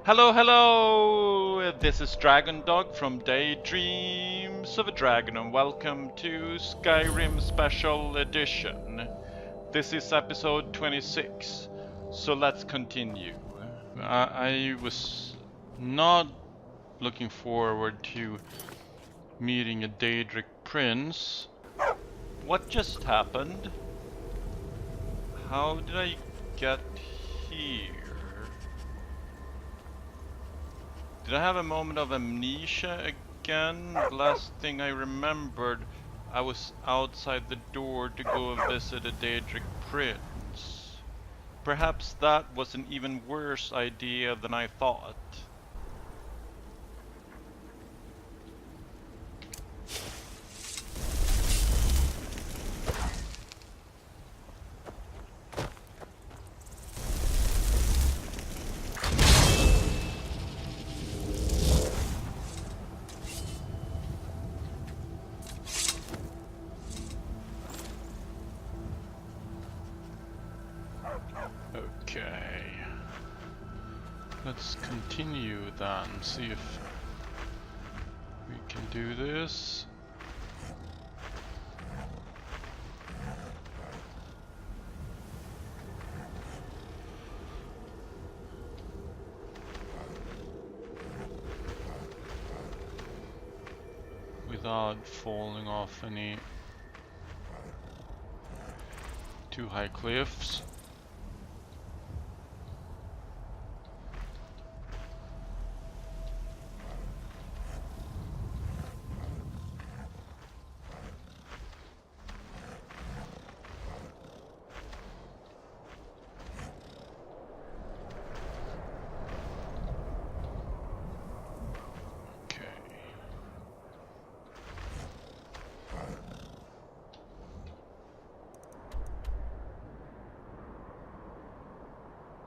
Hello, hello! This is Dragondog from Daydreams of a Dragon, and welcome to Skyrim Special Edition. This is episode 26, so let's continue. I was not looking forward to meeting a Daedric prince. What just happened? How did I get here? Did I have a moment of amnesia again? The last thing I remembered, I was outside the door to go and visit a Daedric prince. Perhaps that was an even worse idea than I thought. Okay, let's continue then, see if we can do this. Without falling off any too high cliffs.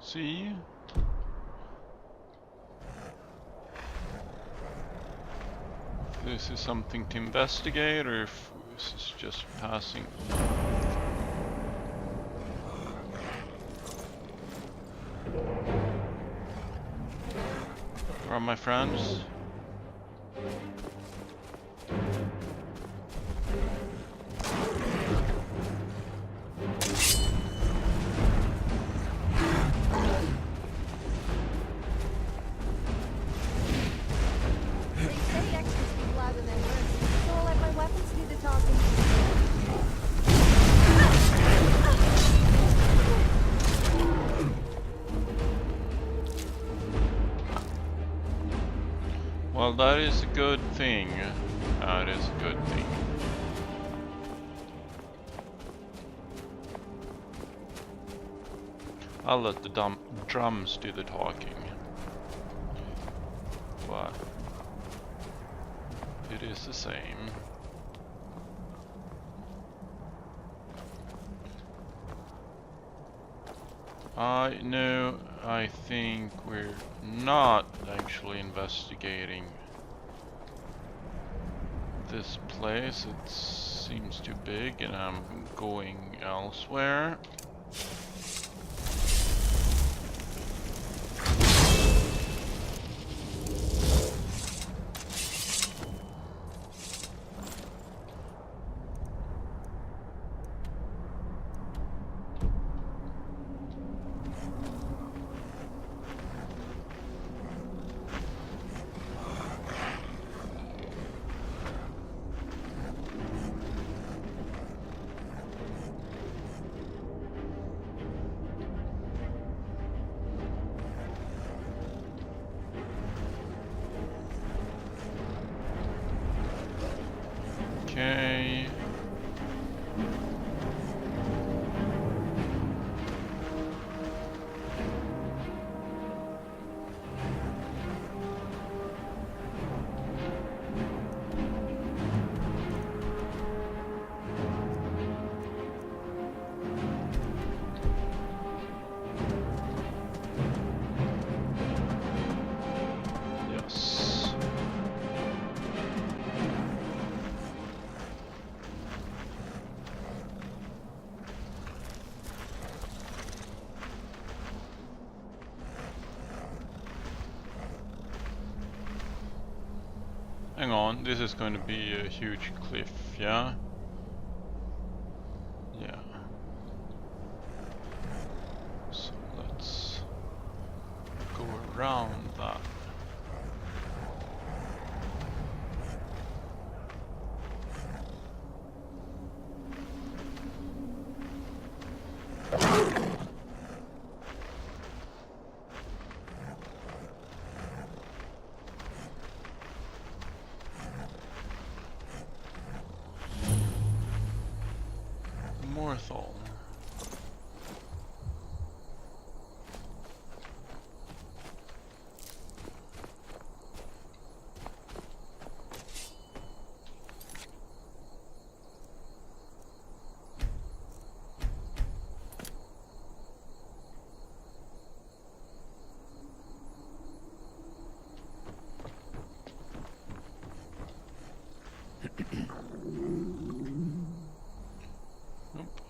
See? If this is something to investigate, or if this is just passing. Where are my friends? Well, that is a good thing. That is a good thing. I'll let the drums do the talking. But it is the same. No, I think we're not actually investigating this place. It seems too big and I'm going elsewhere. hang on, this is going to be a huge cliff, yeah? Yeah. So let's go around that. Morthal.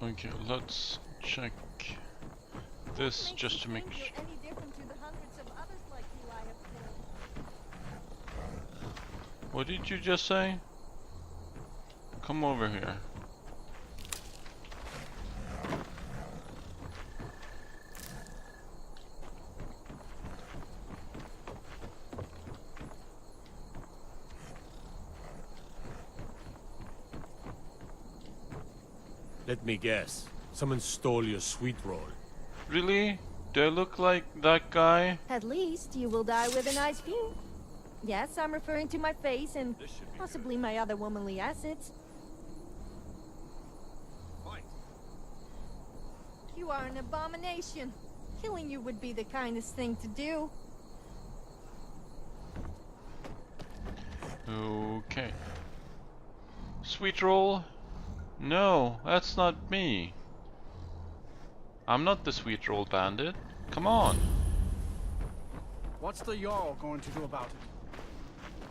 Okay, let's check this just to make sure. What did you just say? Come over here. Let me guess. Someone stole your sweet roll. Really? Do I look like that guy? At least you will die with a nice view. Yes, I'm referring to my face and possibly my other womanly assets. Fight. You are an abomination. Killing you would be the kindest thing to do. Okay. Sweet roll? No, that's not me. I'm not the sweet roll bandit. Come on. What's the Jarl going to do about it?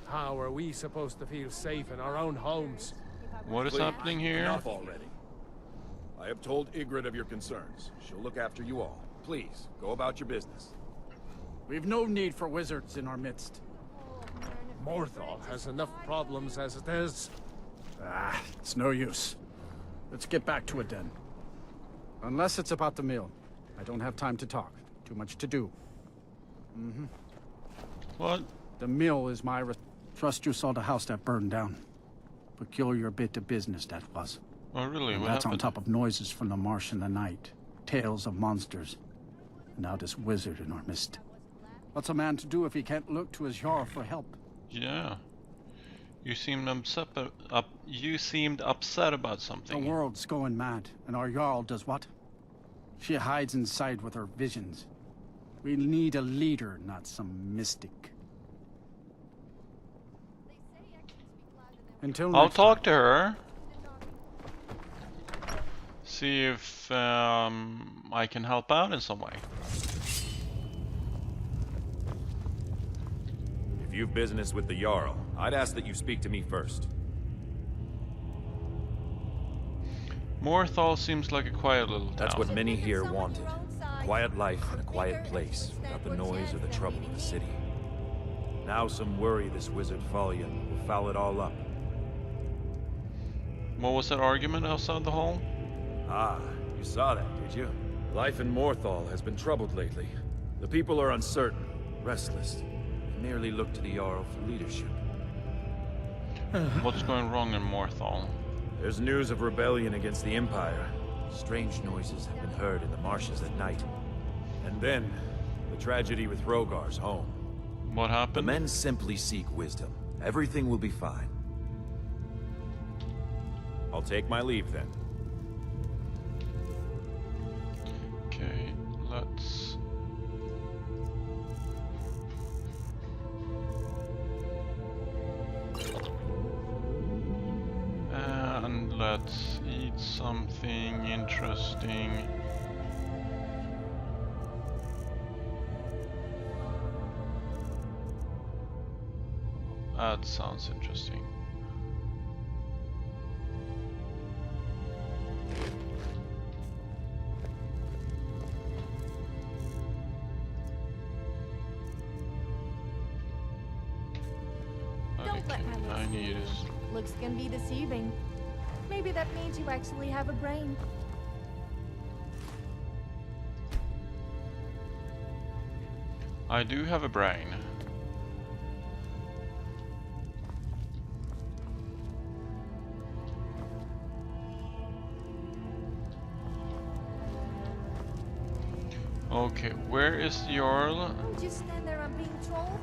How are we supposed to feel safe in our own homes? What is happening here? Enough already. I have told Ygritte of your concerns. She'll look after you all. Please, go about your business. We've no need for wizards in our midst. Morthal has enough problems as it is. Ah, it's no use. Let's get back to it then. Unless it's about the mill. I don't have time to talk. Too much to do. What? The mill is my Trust you saw the house that burned down. Peculiar bit of business that was. Oh really? And What that's happened? on top of noises from the marsh in the night. Tales of monsters. And now this wizard in our midst. What's a man to do if he can't look to his Jarl for help? Yeah. You seemed upset about The something. world's going mad, and our Jarl does what? She hides inside with her visions. We need a leader, not some mystic. Until I'll next talk time. to her. See if I can help out in some way. If you've business with the Jarl, I'd ask that you speak to me first. Morthal seems like a quiet little town. That's what many here wanted. Quiet life in a quiet place, without the noise or the trouble of the city. Now some worry this wizard Fallion will foul it all up. What was that argument outside the hall? Ah, you saw that, did you? Life in Morthal has been troubled lately. The people are uncertain, restless. They merely look to the Jarl for leadership. What's going wrong in Morthal? There's news of rebellion against the Empire. Strange noises have been heard in the marshes at night. And then, the tragedy with Rogar's home. What The happened? men simply seek wisdom. Everything will be fine. I'll take my leave then. Okay, let's... And let's eat something interesting. That sounds interesting. Don't let my looks I need fool is. you. Looks can be deceiving. Maybe that means you actually have a brain. I do have a brain. Okay, where is Jarl? Don't just stand there and being trolled.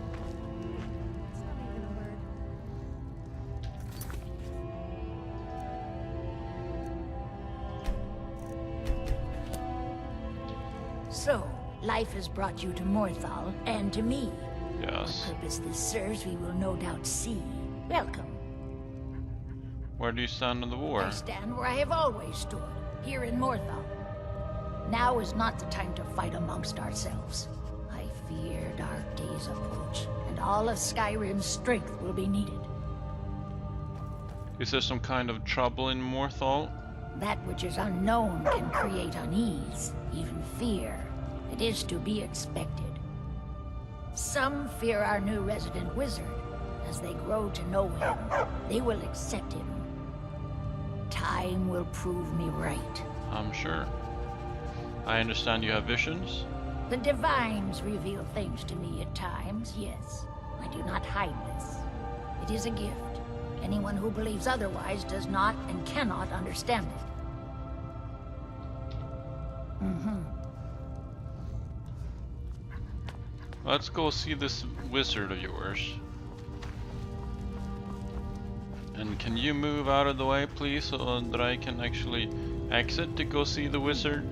It's not even a word. So, life has brought you to Morthal, and to me. Yes. What purpose this serves, we will no doubt see. Welcome. Where do you stand in the war? I stand where I have always stood, here in Morthal. Now is not the time to fight amongst ourselves. I fear dark days approach, and all of Skyrim's strength will be needed. Is there some kind of trouble in Morthal? That which is unknown can create unease, even fear. It is to be expected. Some fear our new resident wizard. As they grow to know him, they will accept him. Time will prove me right. I'm sure. I understand you have visions. The divines reveal things to me at times, yes. I do not hide this. It is a gift. Anyone who believes otherwise does not and cannot understand it. Let's go see this wizard of yours. And can you move out of the way, please, so that I can actually exit to go see the wizard?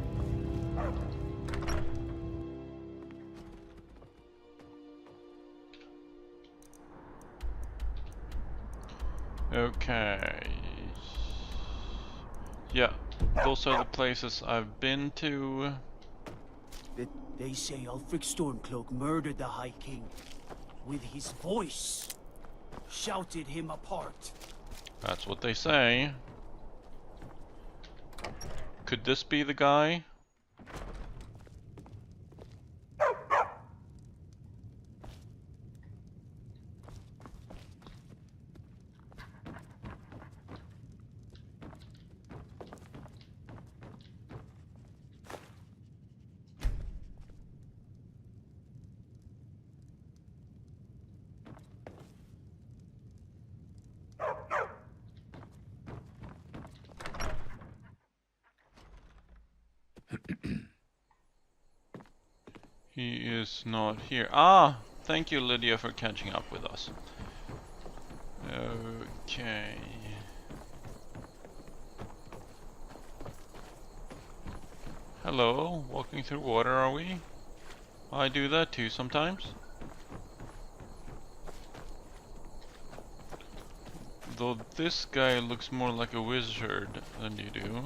Okay. Yeah, those are the places I've been to. They say Ulfric Stormcloak murdered the High King. With his voice. Shouted him apart. That's what they say. Could this be the guy? He is not here. Ah! Thank you, Lydia, for catching up with us. Okay. Hello, walking through water, are we? I do that too sometimes. Though this guy looks more like a wizard than you do.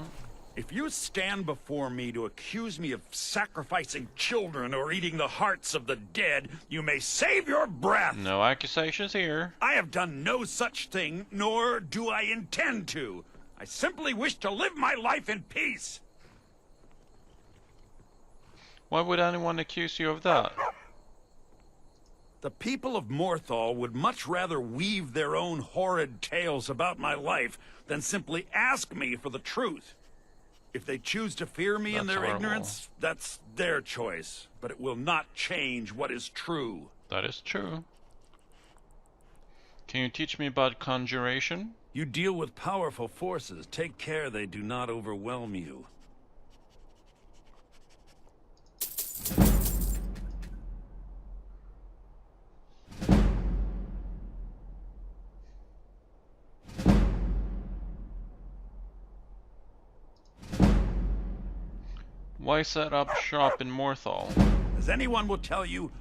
If you stand before me to accuse me of sacrificing children or eating the hearts of the dead, you may save your breath! No accusations here. I have done no such thing, nor do I intend to. I simply wish to live my life in peace. Why would anyone accuse you of that? The people of Morthal would much rather weave their own horrid tales about my life than simply ask me for the truth. If they choose to fear me in That's their horrible. ignorance, that's their choice. But it will not change what is true. That is true. Can you teach me about conjuration? You deal with powerful forces. Take care they do not overwhelm you. Why set up shop in Morthal? As anyone will tell you,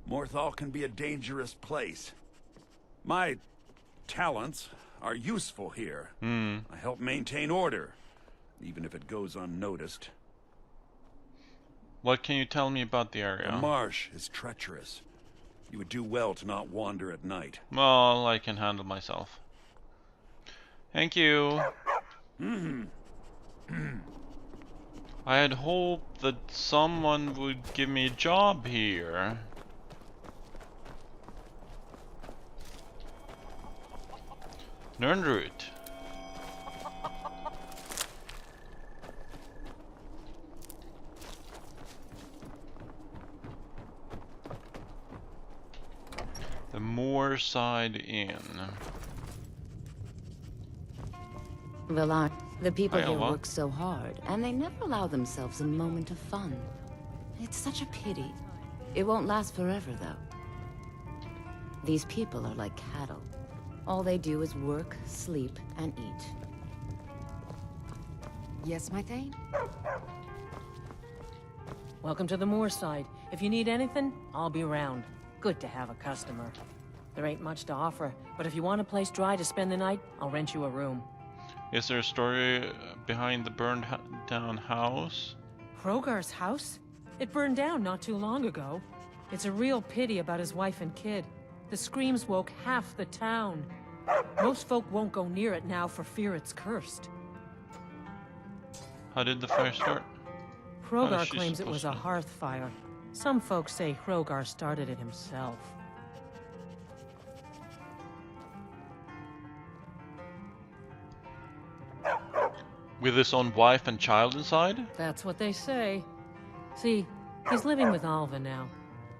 Morthal can be a dangerous place. My talents are useful here. I help maintain order, even if it goes unnoticed. What can you tell me about the The area? marsh is treacherous. You would do well to not wander at night. Well, I can handle myself. Thank you. I had hoped that someone would give me a job here. Nernroot. The Moorside Inn. Villar, the people Hi, here Alva. work so hard, and they never allow themselves a moment of fun. It's such a pity. It won't last forever, though. These people are like cattle. All they do is work, sleep, and eat. Yes, my Thane? Welcome to the Moorside. If you need anything, I'll be around. Good to have a customer. There ain't much to offer, but if you want a place dry to spend the night, I'll rent you a room. Is there a story behind the burned down house? Hrogar's house? It burned down not too long ago. It's a real pity about his wife and kid. The screams woke half the town. Most folk won't go near it now for fear it's cursed. How did the fire start? Hrogar she's claims it was a supposed to- hearth fire. Some folks say Hrogar started it himself. With his own wife and child inside? That's what they say. See, he's living with Alva now.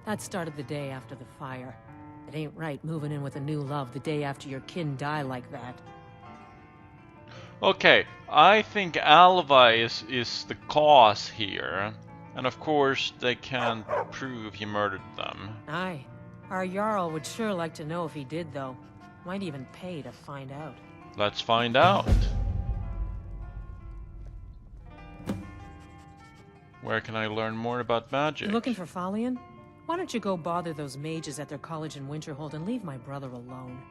That started the day after the fire. It ain't right moving in with a new love the day after your kin die like that. Okay, I think Alva is the cause here. And of course, they can't prove he murdered them. Aye. Our Jarl would sure like to know if he did, though. Might even pay to find out. Let's find out. Where can I learn more about magic? You looking for Falion? Why don't you go bother those mages at their college in Winterhold and leave my brother alone?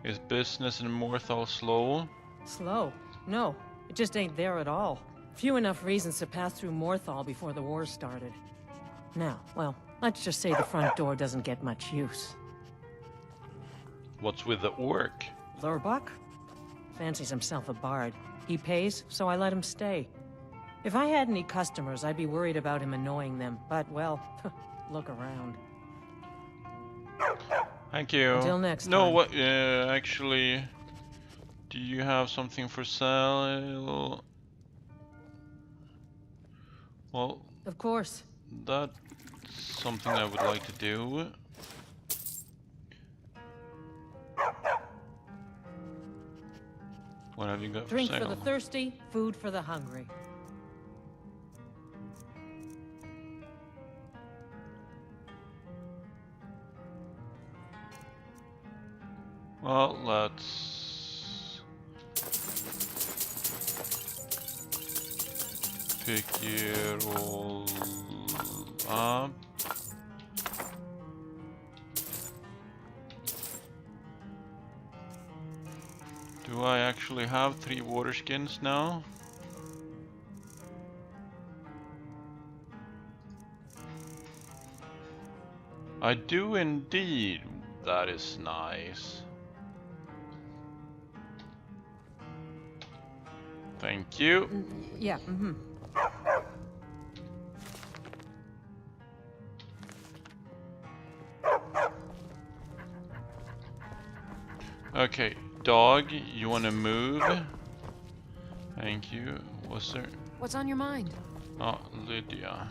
Is business in Morthal slow? Slow? No, it just ain't there at all. Few enough reasons to pass through Morthal before the war started. Now, well, let's just say the front door doesn't get much use. What's with the orc? Lurbach? Fancies himself a bard. He pays, so I let him stay. If I had any customers, I'd be worried about him annoying them. But, well, look around. Thank you. Until next No, time. what? Actually, do you have something for sale? Well, Of course. that's something I would like to do. What have you got Drink for for sale? the thirsty, food for the hungry. Well, let's pick it all up. Do I actually have 3 water skins now? I do indeed. That is nice. Thank you. Yeah, Okay, dog, you wanna move? Thank you. Was there? What's on your mind? Oh, Lydia.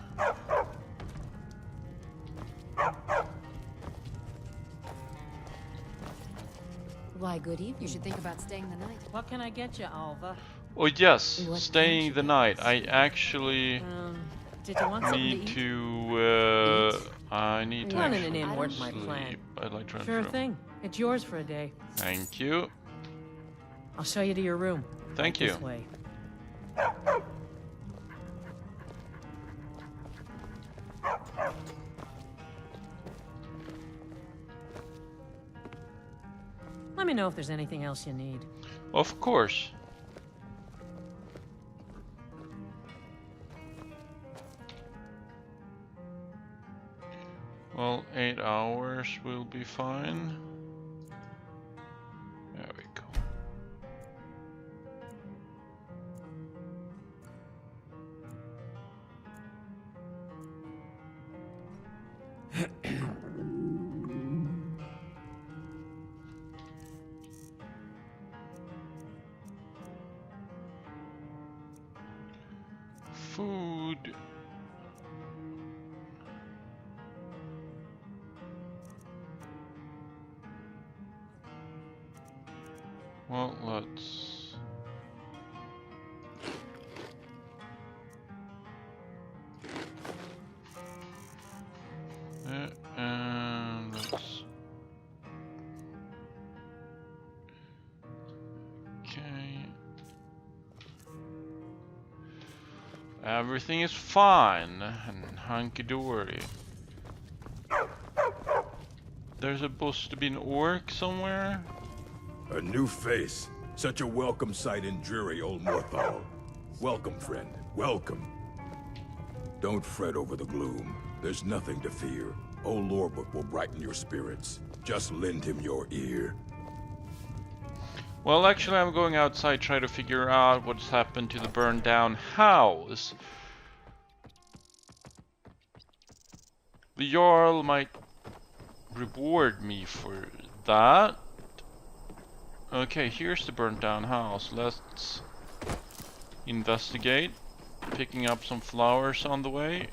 Why, good evening. You should think about staying the night. What can I get you, Alva? Oh yes, What staying can't the you night. get? I actually Did you want something need to eat? to. I need to One in an actually inn weren't my sleep. plan. I'd like to run Sure through. thing. It's yours for a day. Thank you. I'll show you to your room. Thank Right you. This way. Let me know if there's anything else you need. Of course. Well, 8 hours will be fine. There we go. Well, let's... and let's... Okay. Everything is fine and hunky-dory. There's supposed to be an orc somewhere. A new face. Such a welcome sight in dreary old Morthal. Welcome, friend. Welcome. Don't fret over the gloom. There's nothing to fear. Old Lorebook will brighten your spirits. Just lend him your ear. Well, actually, I'm going outside try to figure out what's happened to the burned down house. The Jarl might reward me for that. Okay, here's the burnt down house. Let's investigate. Picking up some flowers on the way.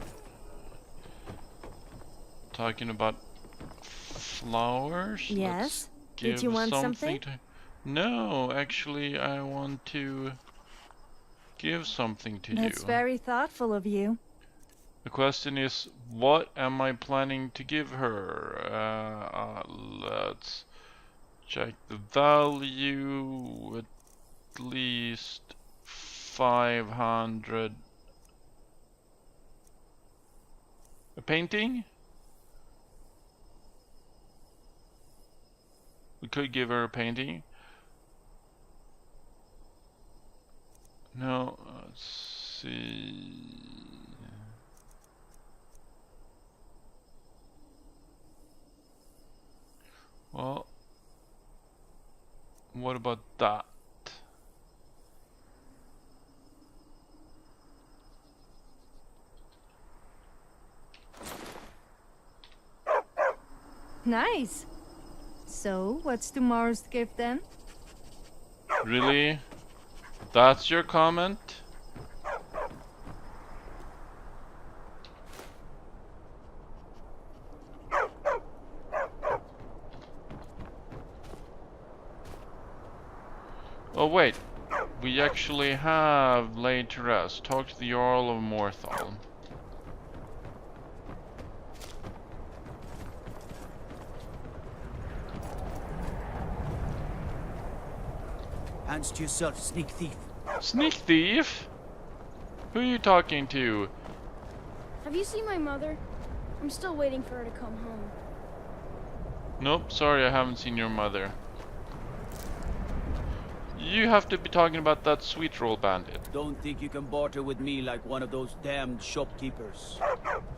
Talking about flowers. Yes? Did you want something? No, actually, I want to give something to you. That's very thoughtful of you. The question is, what am I planning to give her? Let's check the value. At least 500. A painting? We could give her a painting. No, let's see. Well, what about that? Nice. So, what's tomorrow's gift then? Really? That's your comment? Oh wait, we actually have laid to rest. Talk to the Jarl of Morthal. Hands to yourself, sneak thief. Sneak thief? Who are you talking to? Have you seen my mother? I'm still waiting for her to come home. Nope, sorry, I haven't seen your mother. You have to be talking about that sweet roll bandit. Don't think you can barter with me like one of those damned shopkeepers.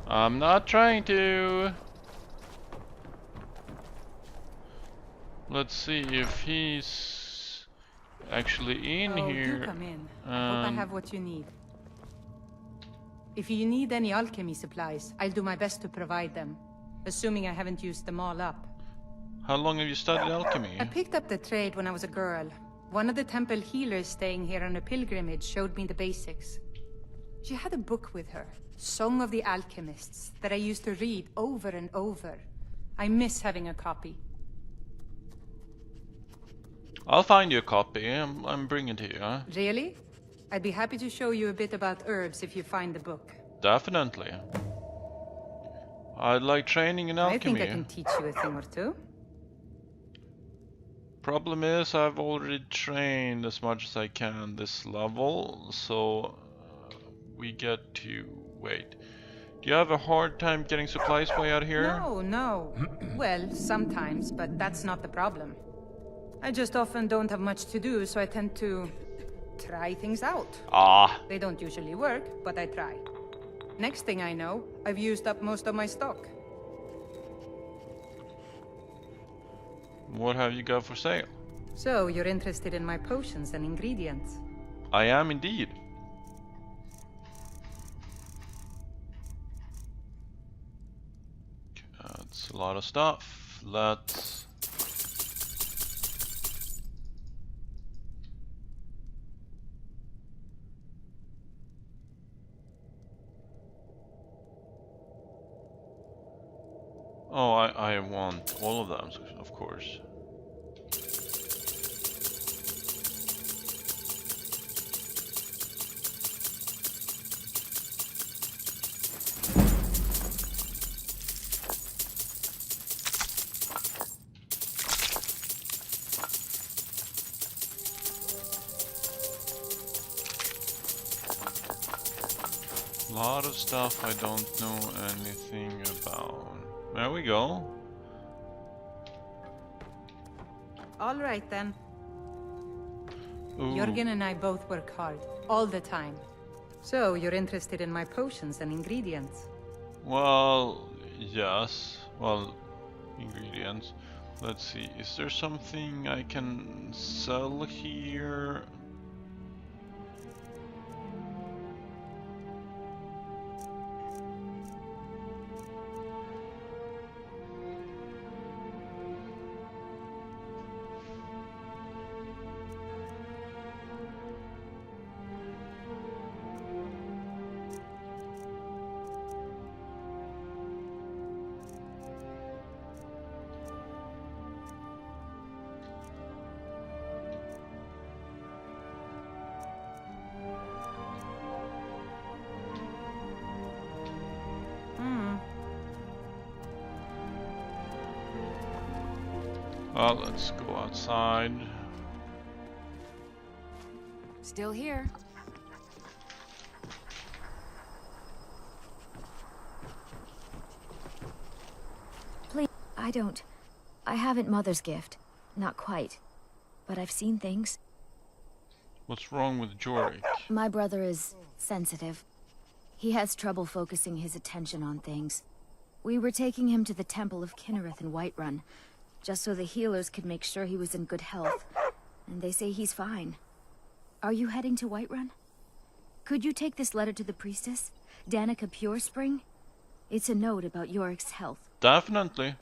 I'm not trying to. Let's see if he's actually in here. Do come in. I hope I have what you need. If you need any alchemy supplies, I'll do my best to provide them, assuming I haven't used them all up. How long have you studied alchemy? I picked up the trade when I was a girl. One of the temple healers staying here on a pilgrimage showed me the basics. She had a book with her, Song of the Alchemists, that I used to read over and over. I miss having a copy. I'll find you a copy. I'm bringing it to you, huh? Really? I'd be happy to show you a bit about herbs if you find the book. Definitely. I'd like training in alchemy. I think I can teach you a thing or two. Problem is, I've already trained as much as I can this level, so we get to wait. Do you have a hard time getting supplies way out here? No. Well, sometimes, but that's not the problem. I just often don't have much to do, so I tend to try things out. They don't usually work, but I try. Next thing I know, I've used up most of my stock. What have you got for sale? So, you're interested in my potions and ingredients? I am indeed. That's a lot of stuff. Let's... Oh, I want all of them, of course. lot of stuff I don't know anything about. There we go. All right then. Ooh. Jörgen and I both work hard, all the time. So, you're interested in my potions and ingredients? Well, yes. Well, ingredients. Let's see, is there something I can sell here? Well, let's go outside. Still here. Please, I haven't Mother's gift. Not quite. But I've seen things. What's wrong with Jorik? My brother is sensitive. He has trouble focusing his attention on things. We were taking him to the Temple of Kinnereth in Whiterun, just so the healers could make sure he was in good health. And they say he's fine. Are you heading to Whiterun? Could you take this letter to the priestess, Danica Purespring? It's a note about Yorik's health. Definitely.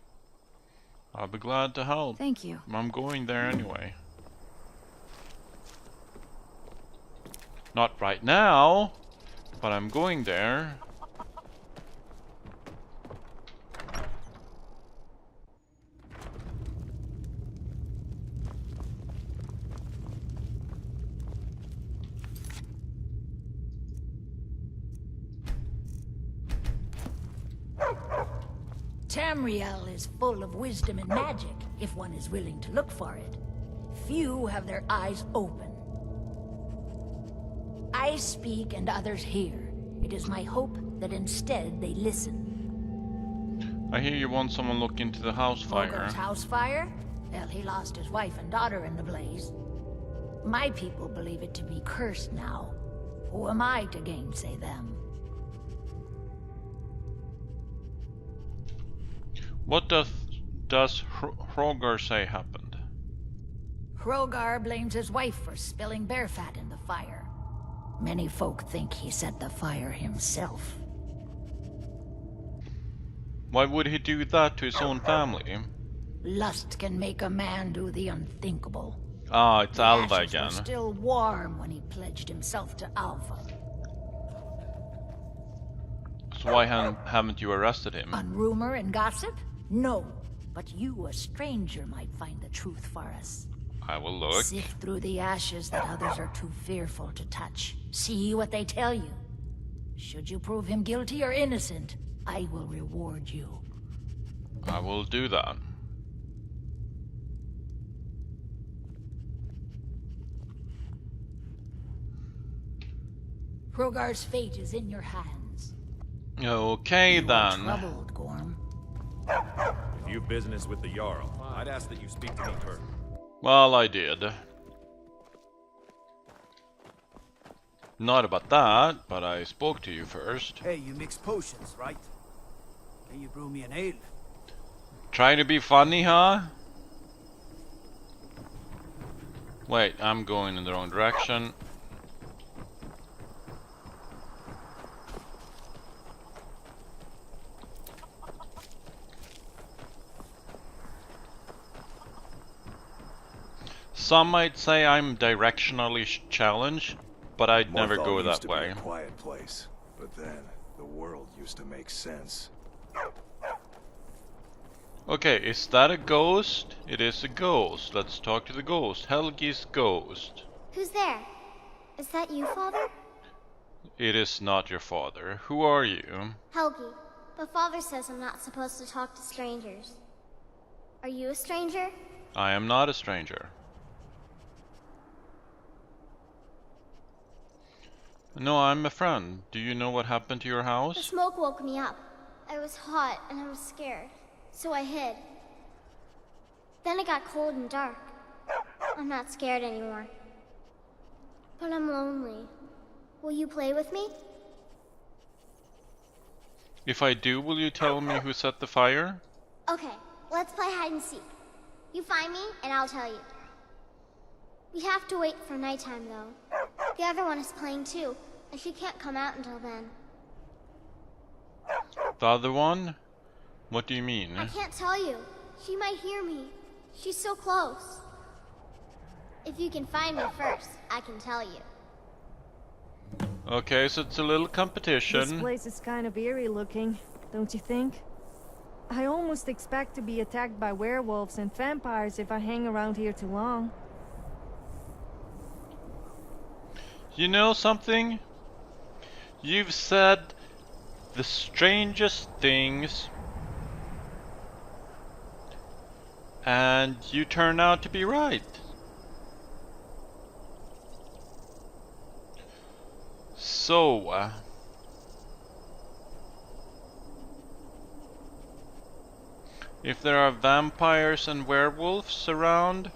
I'll be glad to help. Thank you. I'm going there anyway. Not right now, but I'm going there. Tamriel is full of wisdom and magic, if one is willing to look for it. Few have their eyes open. I speak and others hear. It is my hope that instead they listen. I hear you want someone look into the house fire. Ogre's house fire? Well, he lost his wife and daughter in the blaze. My people believe it to be cursed now. Who am I to gainsay them? What does Hrogar say happened? Hrogar blames his wife for spilling bear fat in the fire. Many folk think he set the fire himself. Why would he do that to his own family? Lust can make a man do the unthinkable. Ah, it's Alva ashes again. were still warm when he pledged himself to Alva. So why haven't you arrested him? On rumor and gossip? No. But you, a stranger, might find the truth for us. I will look. Sift through the ashes that others are too fearful to touch. See what they tell you. Should you prove him guilty or innocent, I will reward you. I will do that. Hrogar's fate is in your hands. Okay, you then. are troubled, Gorm. If you've business with the Jarl, I'd ask that you speak to me first. Well, I did. Not about that, but I spoke to you first. Hey, you mix potions, right? Can you brew me an ale? Trying to be funny, huh? Wait, I'm going in the wrong direction. Some might say I'm directionally challenged, but I'd never go that way. Used to be a quiet place, but then the world used to make sense. Okay, is that a ghost? It is a ghost. Let's talk to the ghost. Helgi's ghost. Who's there? Is that you, Father? It is not your father. Who are you? Helgi. But Father says I'm not supposed to talk to strangers. Are you a stranger? I am not a stranger. No, I'm a friend. Do you know what happened to your The house? smoke woke me up. I was hot and I was scared, so I hid. Then it got cold and dark. I'm not scared anymore. But I'm lonely. Will you play with me? If I do, will you tell me who set the fire? Okay, let's play hide and seek. You find me, and I'll tell you. We have to wait for nighttime, though. The other one is playing too, and she can't come out until then. The other one? What do you mean? I can't tell you. She might hear me. She's so close. If you can find me first, I can tell you. Okay, so it's a little competition. This place is kind of eerie looking, don't you think? I almost expect to be attacked by werewolves and vampires if I hang around here too long. You know something? You've said the strangest things, and you turn out to be right. So, if there are vampires and werewolves around,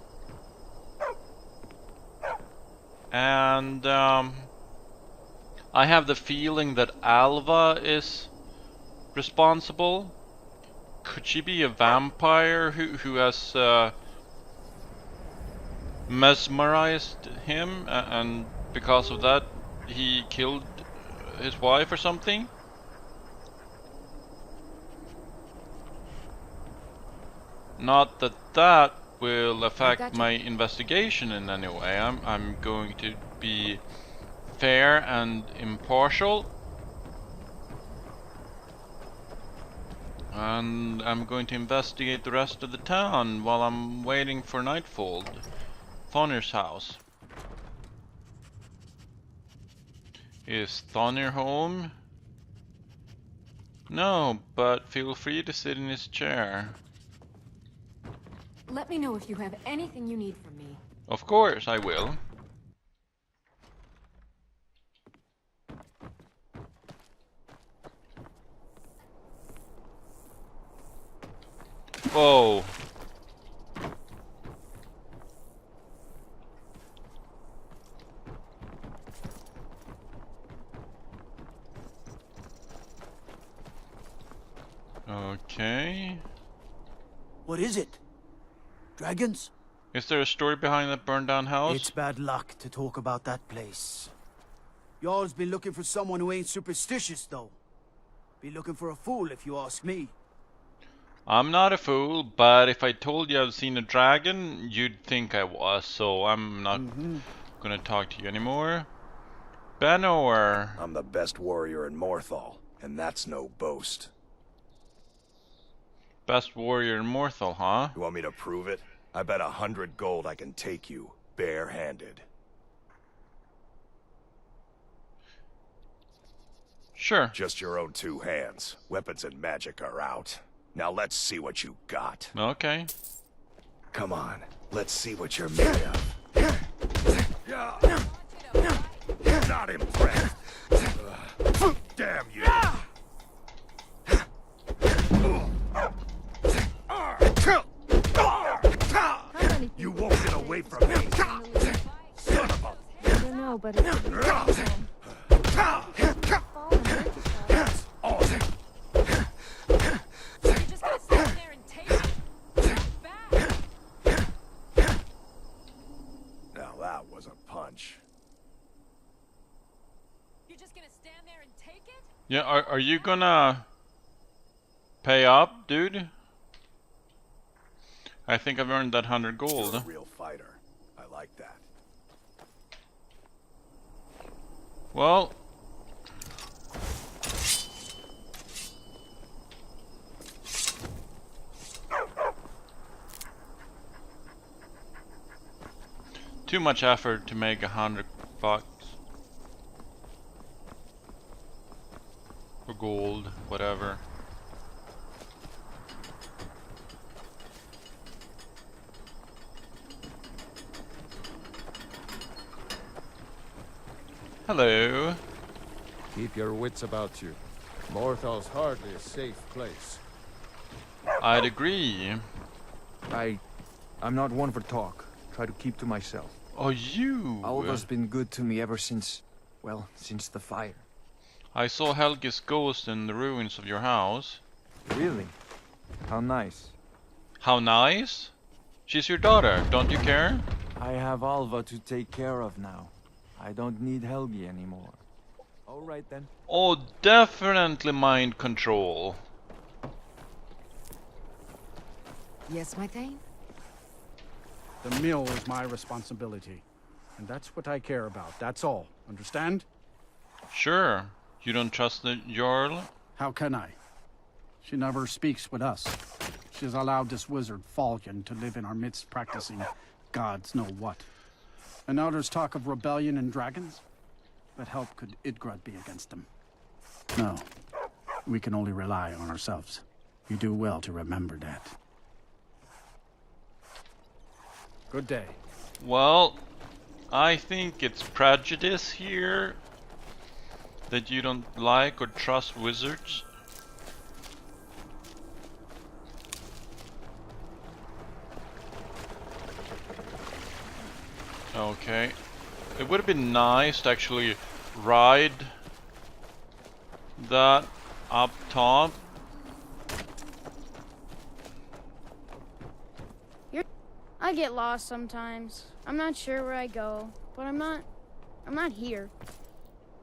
and I have the feeling that Alva is responsible. Could she be a vampire who has mesmerized him, and because of that he killed his wife or something? Not that that will affect my investigation in any way. I'm going to be fair and impartial, and I'm going to investigate the rest of the town while I'm waiting for nightfall. Thonir's house. Is Thonir home? No, but feel free to sit in his chair. Let me know if you have anything you need from me. Of course I will. Whoa. Okay. What is it? Dragons? Is there a story behind that burned down house? It's bad luck to talk about that place. Y'all's been looking for someone who ain't superstitious, though. Be looking for a fool, if you ask me. I'm not a fool, but if I told you I've seen a dragon, you'd think I was, so I'm not gonna talk to you anymore. Benor. I'm the best warrior in Morthal, and that's no boast. Best warrior in Morthal, huh? You want me to prove it? I bet 100 gold I can take you, bare-handed. Sure. Just your own 2 hands. Weapons and magic are out. Now let's see what you got. Okay. Come on, let's see what you're made of. Not impressed. Damn you. You won't get away from me. Son of a... I don't know, but it's Now that was a punch. You're just gonna stand there and take it? Yeah, are you gonna pay up, dude? I think I've earned that 100 gold. You're a real fighter. I like that. Well, too much effort to make 100 bucks. Or gold, whatever. Hello. Keep your wits about you. Morthal's hardly a safe place. I'd agree. I'm not one for talk. Try to keep to myself. Oh, you! Alva's been good to me ever since, well, since the fire. I saw Helge's ghost in the ruins of your house. Really? How nice. How nice? She's your daughter, don't you care? I have Alva to take care of now. I don't need Helge anymore. All right then. Oh, definitely mind control. Yes, my thane? The mill is my responsibility. And that's what I care about, that's all. Understand? Sure. You don't trust the Jarl? How can I? She never speaks with us. She's allowed this wizard Falcon to live in our midst practicing gods know what. And now there's talk of rebellion and dragons? What help could Idgrad be against them? No. We can only rely on ourselves. You do well to remember that. Good day. Well, I think it's prejudice here that you don't like or trust wizards. Okay. It would have been nice to actually ride that up top. I get lost sometimes. I'm not sure where I go, but I'm not here.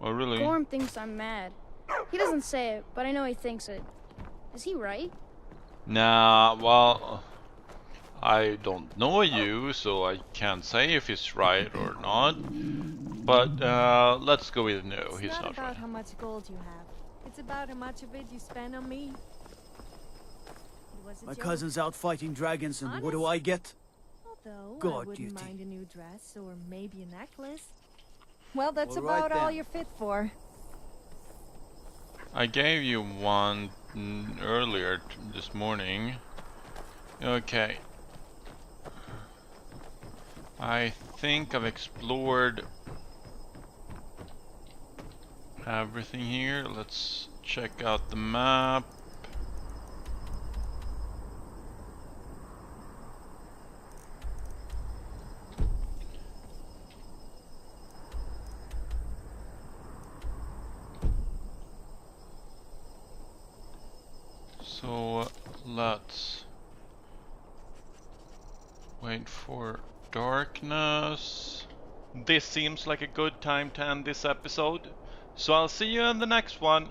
Oh, really? Gorm thinks I'm mad. He doesn't say it, but I know he thinks it. Is he right? Nah, well, I don't know you, so I can't say if he's right or not. But let's go with no, he's not right. It's not about how much gold you have. It's about how much of it you spend on me. My cousin's out fighting dragons, and what do I get? Although God I wouldn't duty. mind a new dress or maybe a necklace. Well, that's All right, about all then. you're fit for. I gave you one earlier this morning. Okay. I think I've explored everything here. Let's check out the map. So let's wait for darkness. This seems like a good time to end this episode, so I'll see you in the next one.